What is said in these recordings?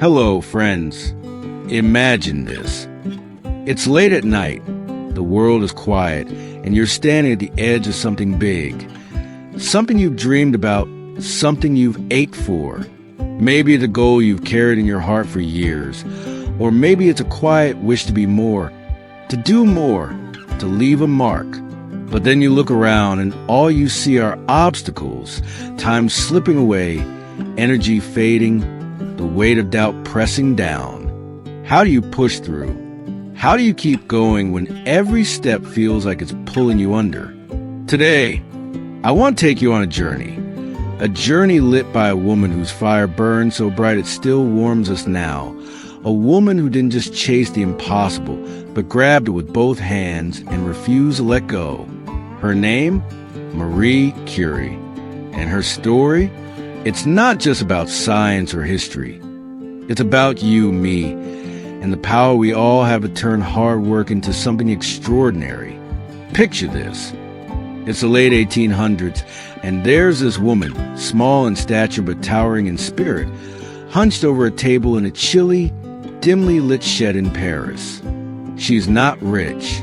Hello, friends. Imagine this. It's late at night, the world is quiet, and you're standing at the edge of something big. Something you've dreamed about, something you've ached for. Maybe it's a goal you've carried in your heart for years, or maybe it's a quiet wish to be more, to do more, to leave a mark. But then you look around and all you see are obstacles, time slipping away, energy fading, the weight of doubt pressing down. How do you push through? How do you keep going when every step feels like it's pulling you under? Today, I want to take you on a journey lit by a woman whose fire burns so bright it still warms us now. A woman who didn't just chase the impossible, but grabbed it with both hands and refused to let go. Her name? Marie Curie. And her story? It's not just about science or history. It's about you, me, and the power we all have to turn hard work into something extraordinary. Picture this. It's the late 1800s, and there's this woman, small in stature but towering in spirit, hunched over a table in a chilly, dimly lit shed in Paris. She's not rich.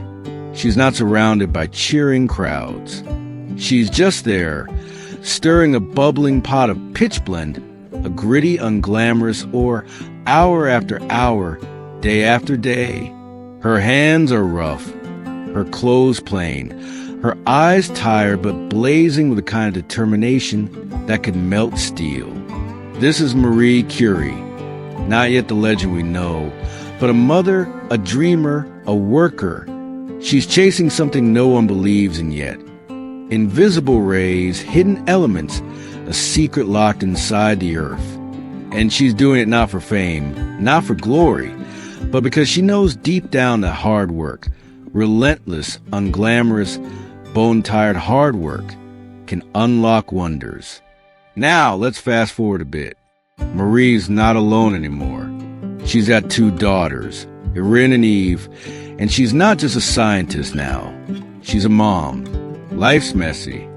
She's not surrounded by cheering crowds. She's just there, stirring a bubbling pot of pitch blend, a gritty, unglamorous ore, hour after hour, day after day. Her hands are rough, her clothes plain, her eyes tired but blazing with a kind of determination that could melt steel. This is Marie Curie, not yet the legend we know, but a mother, a dreamer, a worker. She's chasing something no one believes in yet. Invisible rays, hidden elements, a secret locked inside the earth. And she's doing it not for fame, not for glory, but because she knows deep down that hard work, relentless, unglamorous, bone-tired hard work, can unlock wonders. Now, let's fast forward a bit. Marie's not alone anymore. She's got two daughters, Irène and Eve, and she's not just a scientist now. She's a mom. Life's messy.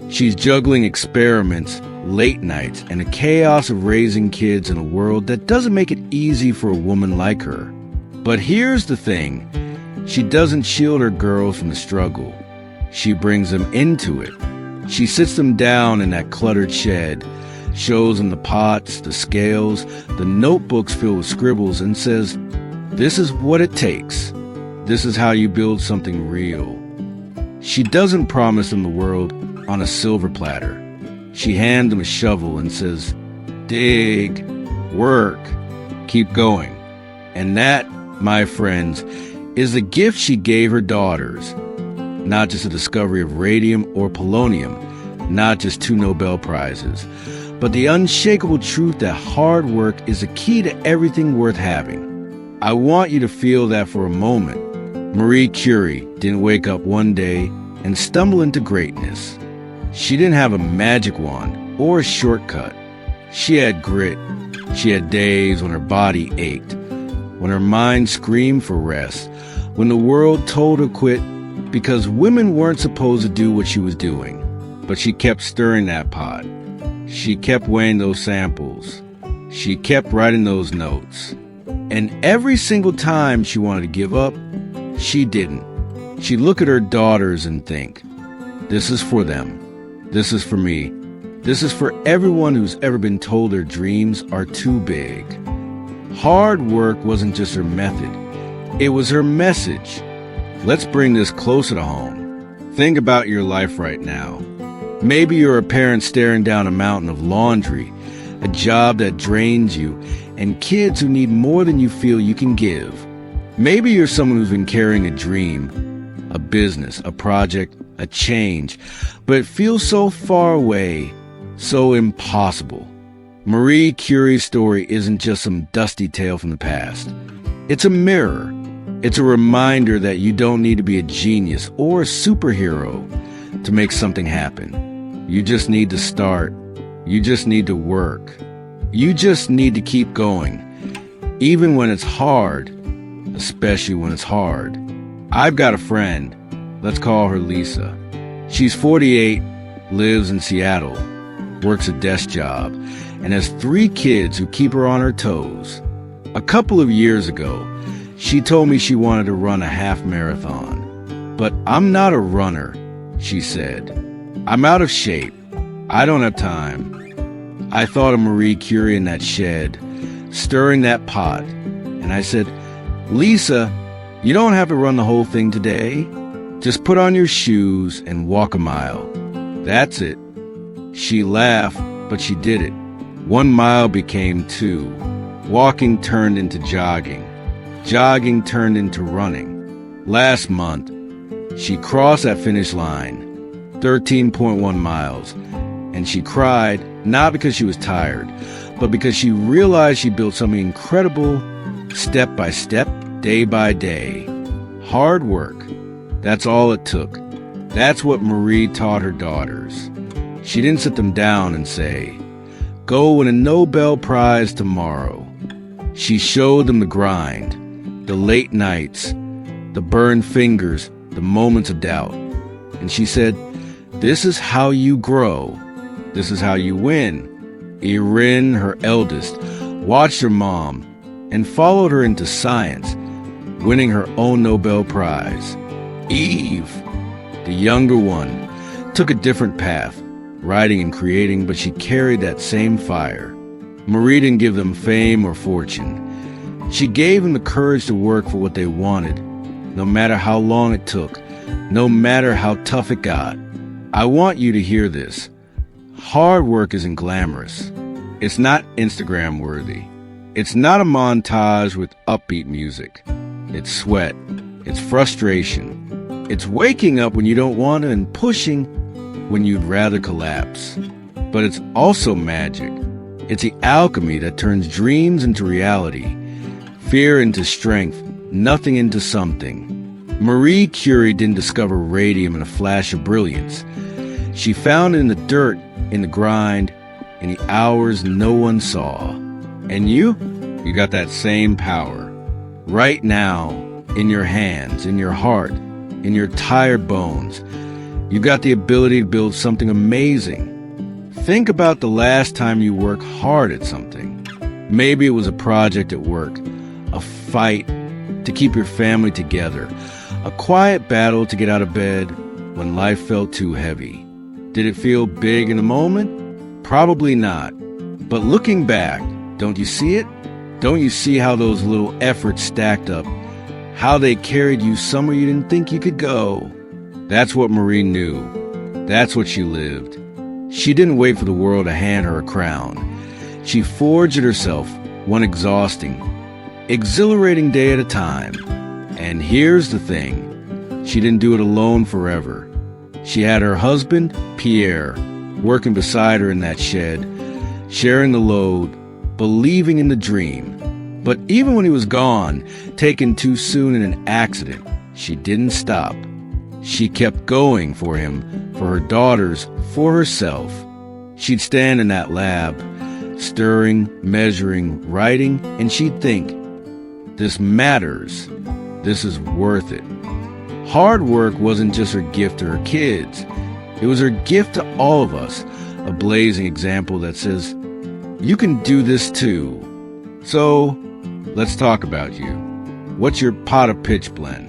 She's juggling experiments, late nights, and a chaos of raising kids in a world that doesn't make it easy for a woman like her. But here's the thing. She doesn't shield her girls from the struggle. She brings them into it. She sits them down in that cluttered shed, shows them the pots, the scales, the notebooks filled with scribbles, and says, "This is what it takes. This is how you build something real." She doesn't promise them the world on a silver platter. She hands them a shovel and says, "Dig, work, keep going." And that, my friends, is the gift she gave her daughters. Not just the discovery of radium or polonium, not just 2 Nobel Prizes, but the unshakable truth that hard work is the key to everything worth having. I want you to feel that for a moment. Marie Curie didn't wake up one day and stumble into greatness. She didn't have a magic wand or a shortcut. She had grit. She had days when her body ached, when her mind screamed for rest, when the world told her quit because women weren't supposed to do what she was doing. But she kept stirring that pot. She kept weighing those samples. She kept writing those notes. And every single time she wanted to give up, she didn't. She'd look at her daughters and think, this is for them. This is for me. This is for everyone who's ever been told their dreams are too big. Hard work wasn't just her method. It was her message. Let's bring this closer to home. Think about your life right now. Maybe you're a parent staring down a mountain of laundry, a job that drains you, and kids who need more than you feel you can give. Maybe you're someone who's been carrying a dream, a business, a project, a change, but it feels so far away, so impossible. Marie Curie's story isn't just some dusty tale from the past. It's a mirror. It's a reminder that you don't need to be a genius or a superhero to make something happen. You just need to start. You just need to work. You just need to keep going, even when it's hard, especially when it's hard. I've got a friend. Let's call her Lisa. She's 48, lives in Seattle, works a desk job, and has 3 kids who keep her on her toes. A couple of years ago, she told me she wanted to run a half marathon. But I'm not a runner, she said. I'm out of shape. I don't have time. I thought of Marie Curie in that shed, stirring that pot, and I said, Lisa, you don't have to run the whole thing today. Just put on your shoes and walk a mile. That's it. She laughed, but she did it. 1 mile became 2. Walking turned into jogging. Jogging turned into running. Last month, she crossed that finish line, 13.1 miles, and she cried, not because she was tired, but because she realized she built something incredible, step by step, day by day. Hard work. That's all it took. That's what Marie taught her daughters. She didn't sit them down and say, go win a Nobel Prize tomorrow. She showed them the grind, the late nights, the burned fingers, the moments of doubt. And she said, this is how you grow. This is how you win. Irène, her eldest, watched her mom and followed her into science, winning her own Nobel Prize. Eve, the younger one, took a different path, writing and creating, but she carried that same fire. Marie didn't give them fame or fortune. She gave them the courage to work for what they wanted, no matter how long it took, no matter how tough it got. I want you to hear this. Hard work isn't glamorous. It's not Instagram worthy. It's not a montage with upbeat music. It's sweat. It's frustration. It's waking up when you don't want to and pushing when you'd rather collapse. But it's also magic. It's the alchemy that turns dreams into reality, fear into strength, nothing into something. Marie Curie didn't discover radium in a flash of brilliance. She found it in the dirt, in the grind, in the hours no one saw. And you You got that same power right now in your hands, in your heart, in your tired bones. You got the ability to build something amazing. Think about the last time you worked hard at something. Maybe it was a project at work, a fight to keep your family together, a quiet battle to get out of bed when life felt too heavy. Did it feel big in the moment? Probably not. But looking back, don't you see it? Don't you see how those little efforts stacked up? How they carried you somewhere you didn't think you could go? That's what Marie knew. That's what she lived. She didn't wait for the world to hand her a crown. She forged it herself, one exhausting, exhilarating day at a time. And here's the thing. She didn't do it alone forever. She had her husband, Pierre, working beside her in that shed, sharing the load, believing in the dream. But even when he was gone, taken too soon in an accident, she didn't stop. She kept going for him, for her daughters, for herself. She'd stand in that lab, stirring, measuring, writing, and she'd think, this matters. This is worth it. Hard work wasn't just her gift to her kids. It was her gift to all of us, a blazing example that says, you can do this too. So, let's talk about you. What's your pot of pitch blend?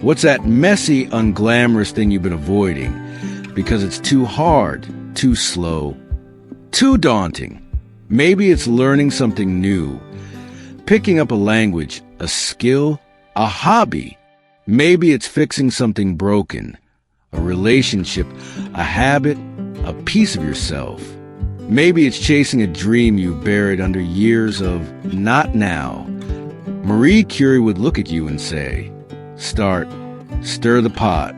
What's that messy, unglamorous thing you've been avoiding because it's too hard, too slow, too daunting? Maybe it's learning something new, picking up a language, a skill, a hobby. Maybe it's fixing something broken, a relationship, a habit, a piece of yourself. Maybe it's chasing a dream you buried under years of not now. Marie Curie would look at you and say, start, stir the pot.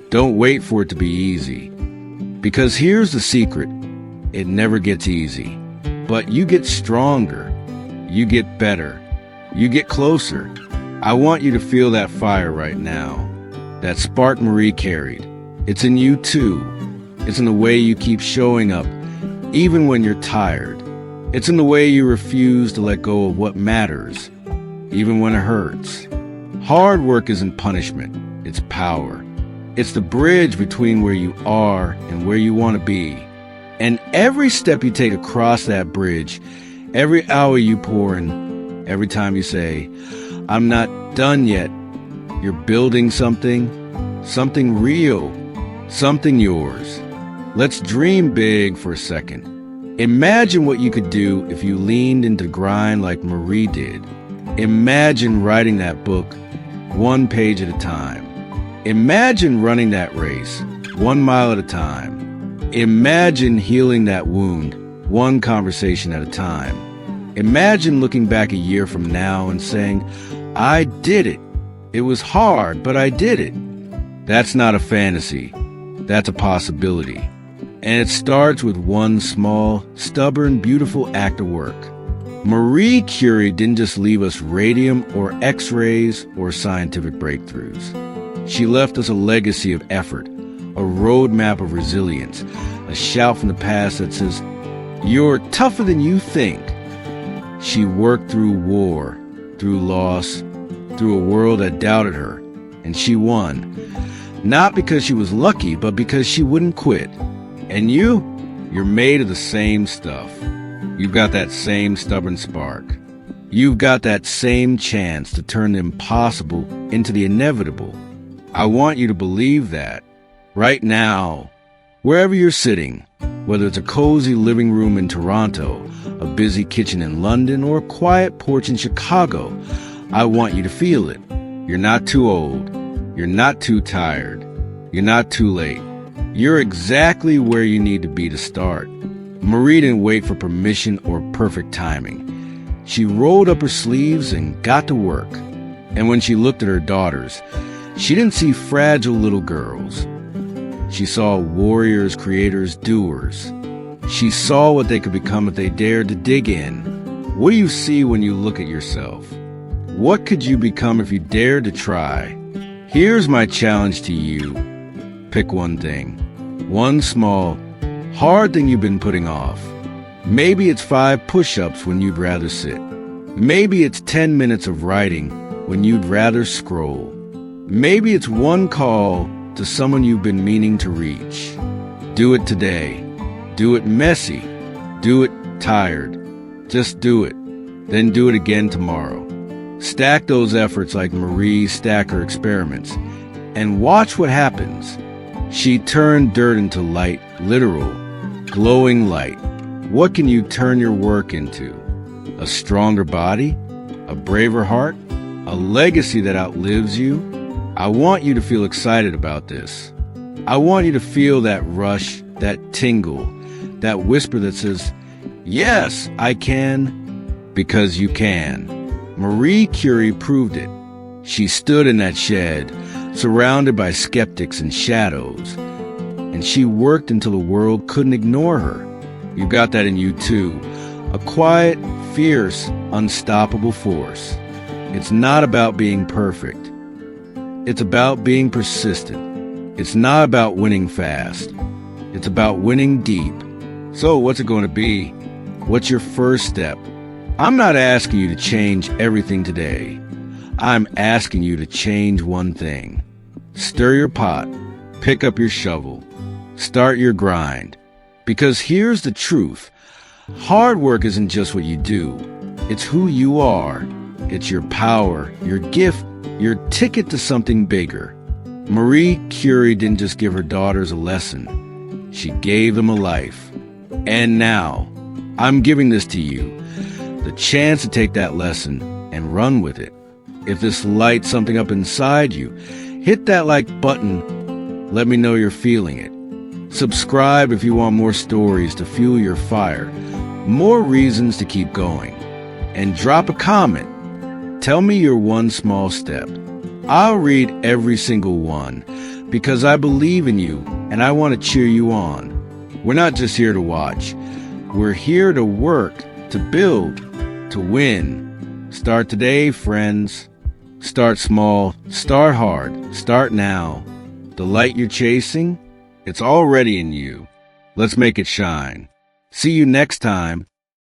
Don't wait for it to be easy. Because here's the secret. It never gets easy. But you get stronger. You get better. You get closer. I want you to feel that fire right now. That spark Marie carried. It's in you too. It's in the way you keep showing up, even when you're tired. It's in the way you refuse to let go of what matters, even when it hurts. Hard work isn't punishment, it's power. It's the bridge between where you are and where you want to be. And every step you take across that bridge, every hour you pour in, Every time you say, "I'm not done yet," you're building something real, something yours. Let's dream big for a second. Imagine what you could do if you leaned into the grind like Marie did. Imagine writing that book 1 page at a time. Imagine running that race 1 mile at a time. Imagine healing that wound 1 conversation at a time. Imagine looking back a year from now and saying, "I did it. It was hard, but I did it." That's not a fantasy. That's a possibility. And it starts with 1 small, stubborn, beautiful act of work. Marie Curie didn't just leave us radium or X-rays or scientific breakthroughs. She left us a legacy of effort, a roadmap of resilience, a shout from the past that says, "You're tougher than you think." She worked through war, through loss, through a world that doubted her, and she won. Not because she was lucky, but because she wouldn't quit. And you're made of the same stuff. You've got that same stubborn spark. You've got that same chance to turn the impossible into the inevitable. I want you to believe that. Right now, wherever you're sitting, whether it's a cozy living room in Toronto, a busy kitchen in London, or a quiet porch in Chicago, I want you to feel it. You're not too old. You're not too tired. You're not too late. You're exactly where you need to be to start. Marie didn't wait for permission or perfect timing. She rolled up her sleeves and got to work. And when she looked at her daughters, she didn't see fragile little girls. She saw warriors, creators, doers. She saw what they could become if they dared to dig in. What do you see when you look at yourself? What could you become if you dared to try? Here's my challenge to you. Pick one thing. One small, hard thing you've been putting off. Maybe it's 5 push-ups when you'd rather sit. Maybe it's 10 minutes of writing when you'd rather scroll. Maybe it's 1 call to someone you've been meaning to reach. Do it today. Do it messy. Do it tired. Just do it. Then do it again tomorrow. Stack those efforts like Marie stacked her experiments. And watch what happens. She turned dirt into light, literal, glowing light. What can you turn your work into? A stronger body? A braver heart? A legacy that outlives you? I want you to feel excited about this. I want you to feel that rush, that tingle, that whisper that says, "Yes, I can," because you can. Marie Curie proved it. She stood in that shed, surrounded by skeptics and shadows, and she worked until the world couldn't ignore her. You've got that in you too, a quiet, fierce, unstoppable force. It's not about being perfect. It's about being persistent. It's not about winning fast. It's about winning deep. So what's it going to be? What's your first step? I'm not asking you to change everything today. I'm asking you to change one thing. Stir your pot. Pick up your shovel. Start your grind. Because here's the truth. Hard work isn't just what you do. It's who you are. It's your power, your gift, your ticket to something bigger. Marie Curie didn't just give her daughters a lesson. She gave them a life. And now, I'm giving this to you. The chance to take that lesson and run with it. If this lights something up inside you, hit that like button. Let me know you're feeling it. Subscribe if you want more stories to fuel your fire, more reasons to keep going. And drop a comment. Tell me your one small step. I'll read every single one because I believe in you and I want to cheer you on. We're not just here to watch. We're here to work, to build, to win. Start today, friends. Start small, start hard, start now. The light you're chasing, it's already in you. Let's make it shine. See you next time